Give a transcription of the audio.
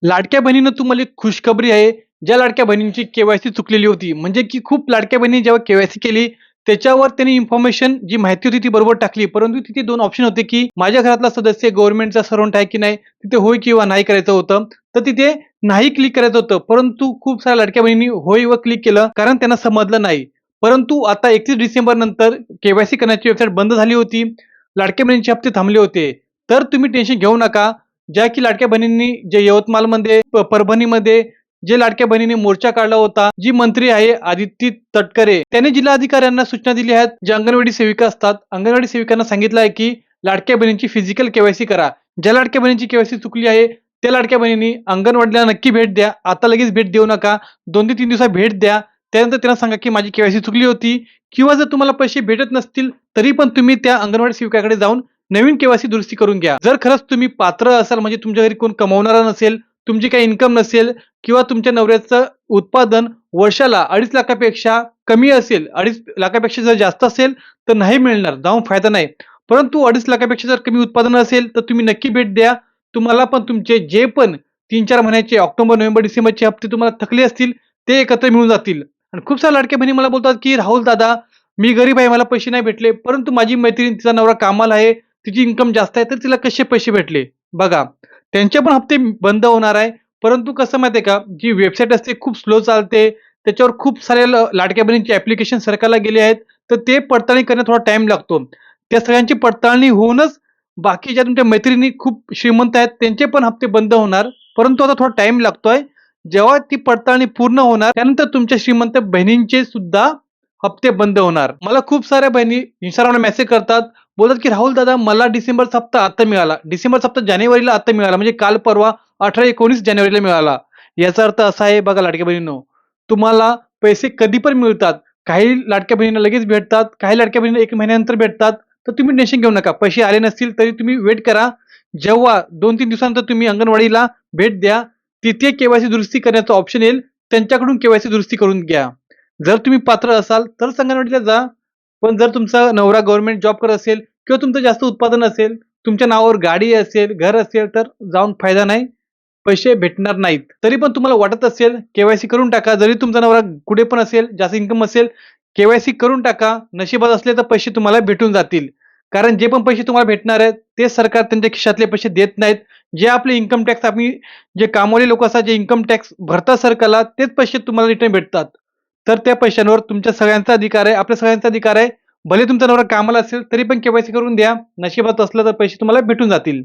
लाडक्या बहिणीनं तुम्हाला एक खुशखबरी आहे. ज्या लाडक्या बहिणींची के-वाय-सी चुकलेली होती. म्हणजे की खूप लाडक्या बहिणींनी जेव्हा के-वाय-सी केली, त्याच्यावर त्यांनी इन्फॉर्मेशन जी माहिती होती ती बरोबर टाकली. परंतु तिथे 2 ऑप्शन होते, की माझ्या घरातला सदस्य गव्हर्नमेंटचा सर्व्हंट आहे की नाही, तिथे होय किंवा नाही करायचं होतं. तर तिथे नाही क्लिक करायचं होतं. परंतु खूप साऱ्या लाडक्या बहिणींनी होय वर क्लिक केलं, कारण त्यांना समजलं नाही. परंतु आता 31 डिसेंबर नंतर के-वाय-सी करण्याची वेबसाईट बंद झाली होती. लाडक्या बहिणींचे हप्ते थांबले होते. तर तुम्ही टेन्शन घेऊ नका. ज्या की लाडक्या बहिणींनी जे यवतमाळमध्ये, परभणीमध्ये जे लाडक्या बहिणींनी मोर्चा काढला होता, जी मंत्री आहे आदिती तटकरे, त्यांनी जिल्हाधिकाऱ्यांना सूचना दिली आहेत. जे अंगणवाडी सेविका असतात, अंगणवाडी सेविकांना सांगितलं आहे, की लाडक्या बहिणींची फिजिकल के करा. ज्या लाडक्या बहिणींची के चुकली आहे, त्या लाडक्या बहिणींनी अंगणवाडीला नक्की भेट द्या. आता लगेच भेट देऊ नका. 2 ते 3 दिवसात भेट द्या. त्यानंतर त्यांना सांगा, की माझी के चुकली होती किंवा जर तुम्हाला पैसे भेटत नसतील, तरी पण तुम्ही त्या अंगणवाडी सेविकाकडे जाऊन नवीन के दुरुस्ती करून घ्या. जर खरंच तुम्ही पात्र असाल म्हणजे तुमच्या घरी कोण कमावणारा नसेल, तुमची काही इन्कम नसेल किंवा तुमच्या नवऱ्याचं उत्पादन वर्षाला 2.5 लाखापेक्षा कमी असेल, 2.5 लाखापेक्षा जर जास्त असेल, तर नाही मिळणार, जाऊन फायदा नाही. परंतु 2.5 लाखापेक्षा जर कमी उत्पादन असेल, तर तुम्ही नक्की भेट द्या. तुम्हाला पण तुमचे जे पण 3-4 महिन्याचे ऑक्टोबर, नोव्हेंबर, डिसेंबरचे हप्ते तुम्हाला थकले असतील, ते एकत्र मिळून जातील. आणि खूप साऱ्या लाडक्या बहिणी मला बोलतात, की "राहुल दादा, मी गरीब आहे, मला पैसे नाही भेटले, परंतु माझी मैत्रीण, तिचा नवरा कामाला आहे, तिची इन्कम जास्त आहे, तर तिला कसे पैसे भेटले?" बघा, त्यांचे पण हप्ते बंद होणार आहे. परंतु कसं माहिती आहे का, जी वेबसाईट असते खूप स्लो चालते. त्याच्यावर खूप साऱ्या लाडक्या बहिणींचे ॲप्लिकेशन सरकारला गेले आहेत. तर ते पडताळणी करण्यात थोडा टाईम लागतो. त्या सगळ्यांची पडताळणी होऊनच बाकी ज्या तुमच्या मैत्रिणी खूप श्रीमंत आहेत, त्यांचे पण हप्ते बंद होणार. परंतु आता थोडा टाईम लागतोय. जेव्हा ती पडताळणी पूर्ण होणार, त्यानंतर तुमच्या श्रीमंत बहिणींचे सुद्धा हप्ते बंद होणार. मला खूप साऱ्या बहिणी Instagramला मेसेज करतात. बोलतात की "राहुल दादा, मला डिसेंबरचा हप्ता आता मिळाला. डिसेंबरचा हप्ता जानेवारीला आता मिळाला." म्हणजे काल परवा 18-19 जानेवारीला मिळाला. याचा अर्थ असा आहे बघा लाडक्या बहिणींनो, तुम्हाला पैसे कधी पण मिळतात. काही लाडक्या बहिणींना लगेच भेटतात, काही लाडक्या बहिणींना 1 महिन्यानंतर भेटतात. तर तुम्ही टेन्शन घेऊ नका. पैसे आले नसतील तरी तुम्ही वेट करा. जेव्हा 2-3 दिवसानंतर तुम्ही अंगणवाडीला भेट द्या. तिथे के दुरुस्ती करण्याचा ऑप्शन येईल. त्यांच्याकडून के दुरुस्ती करून घ्या. जर तुम्ही पात्र असाल तरच अंगणवाडीला जा. पण जर तुमचा नवरा गव्हर्नमेंट जॉब करत असेल किंवा तुमचं जास्त उत्पादन असेल, तुमच्या नावावर गाडी असेल, घर असेल, तर जाऊन फायदा नाही. पैसे भेटणार नाहीत. तरी पण तुम्हाला वाटत असेल के करून टाका. जरी तुमचा नवरा कुठे पण असेल, जास्त इन्कम असेल, के करून टाका. नशिबात असले तर पैसे तुम्हाला भेटून जातील. कारण जे पण पैसे तुम्हाला भेटणार आहेत, ते सरकार त्यांच्या खिशातले पैसे देत नाहीत. जे आपले इन्कम टॅक्स आम्ही जे कामवाले लोक असतात, जे इन्कम टॅक्स भरतात सरकारला, तेच पैसे तुम्हाला रिटर्न भेटतात. तर त्या पैशांवर तुमच्या सगळ्यांचा अधिकार आहे, आपल्या सगळ्यांचा अधिकार आहे. भले तुमचा नवरा कामाला असेल, तरी पण के करून द्या. नशिबात असलं तर पैसे तुम्हाला भेटून जातील.